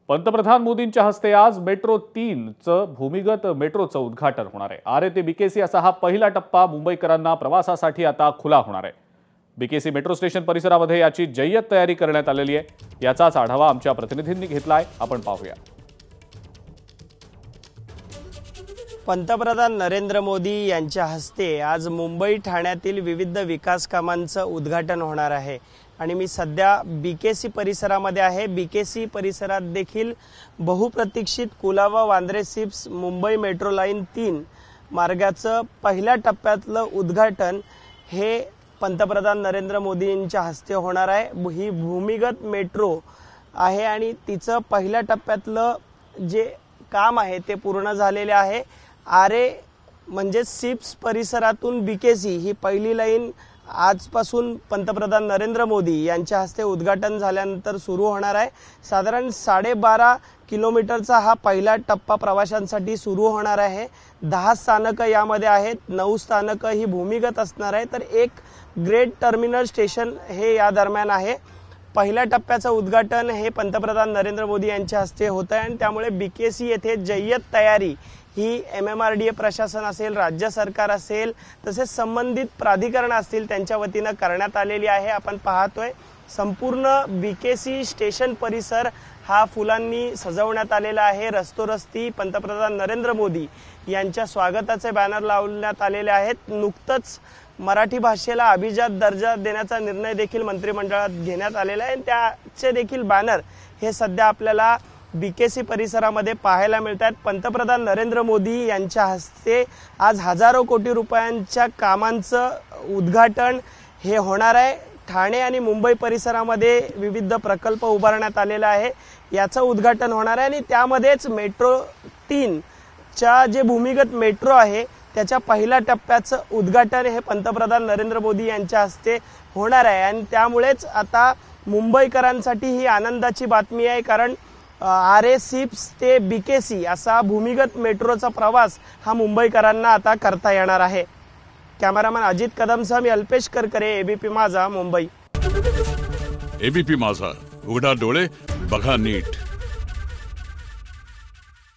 पंतप्रधान मोदींच्या हस्ते आज मेट्रो 3चं भूमिगत मेट्रोचं उद्घाटन होणार आहे। आरे ते बीकेसी असा हा पहिला टप्पा मुंबईकरांना प्रवासासाठी आता खुला होणार आहे। बीकेसी मेट्रो स्टेशन परिसरामध्ये याची जय्यत तयारी करण्यात आलेली आहे। याचाच आढावा आमच्या प्रतिनिधींनी घेतलाय, आपण पाहूया। पंतप्रधान नरेंद्र मोदी यांच्या हस्ते आज मुंबई ठाण्यातील विविध विकास कामांचं उद्घाटन होणार आहे आणि मी सध्या बीकेसी परिसरामध्ये आहे। बीकेसी परिसरात देखील बहुप्रतीक्षित Colaba Bandra SEEPZ Mumbai metro line 3 मार्गाचं पहिल्या टप्प्यातलं उद्घाटन हे पंतप्रधान नरेंद्र मोदींच्या हस्ते होणार आहे। ही भूमिगत मेट्रो आहे आणि तिचं पहिल्या टप्प्यातलं जे काम आहे ते पूर्ण झालेले आहे। आरे म्हणजे सिप्स परिसरातून बीकेसी ही पहिली लाईन आजपासून पंतप्रधान नरेंद्र मोदी यांच्या हस्ते उद्घाटन झाल्यानंतर सुरू होणार आहे। साधारण 12.5 किलोमीटरचा हा पहिला टप्पा प्रवाशांसाठी सुरू होणार आहे। 10 स्थानकं यामध्ये आहेत, 9 स्थानकं ही भूमिगत असणार आहे, तर एक ग्रेट टर्मिनल स्टेशन हे या दरम्यान आहे। पहिल्या टप्प्याचं उद्घाटन हे पंतप्रधान नरेंद्र मोदी यांच्या हस्ते होत आहे आणि त्यामुळे बीकेसी येथे जय्यत तयारी ही MMRDA प्रशासन असेल, राज्य सरकार असेल, तसेच संबंधित प्राधिकरण असतील त्यांच्या वतीने करण्यात आलेली आहे। आपण पाहतोय संपूर्ण बीकेसी स्टेशन परिसर हा फुलांनी सजवण्यात आलेला आहे। रस्तोरस्ती पंतप्रधान नरेंद्र मोदी यांच्या स्वागताचे बॅनर लावण्यात आलेले आहेत। नुकतंच मराठी भाषेला अभिजात दर्जा देण्याचा निर्णय देखील मंत्रिमंडळात घेण्यात आलेला आहे। त्याचे देखील बॅनर हे सध्या आपल्याला बीकेसी परिसरामध्ये पाहायला मिळतात। पंतप्रधान नरेंद्र मोदी यांच्या हस्ते आज हजारो कोटी रुपयांच्या कामांचं उद्घाटन हे होणार आहे। ठाणे आणि मुंबई परिसरामध्ये विविध प्रकल्प उभारण्यात आलेला आहे, याचं उद्घाटन होणार आहे आणि त्यामध्येच मेट्रो 3च्या जे भूमिगत मेट्रो आहे त्याच्या पहिल्या टप्प्याचं उद्घाटन हे पंतप्रधान नरेंद्र मोदी यांच्या हस्ते होणार आहे आणि त्यामुळेच आता मुंबईकरांसाठी ही आनंदाची बातमी आहे, कारण आरे सिप्स ते बीकेसी असा भूमिगत मेट्रोचा प्रवास हा मुंबईकरांना आता करता येणार आहे। कॅमेरामॅन अजित कदमसह मी अल्पेश करकरे, एबीपी माझा, मुंबई। एबीपी माझा, उघडा डोळे बघा नीट।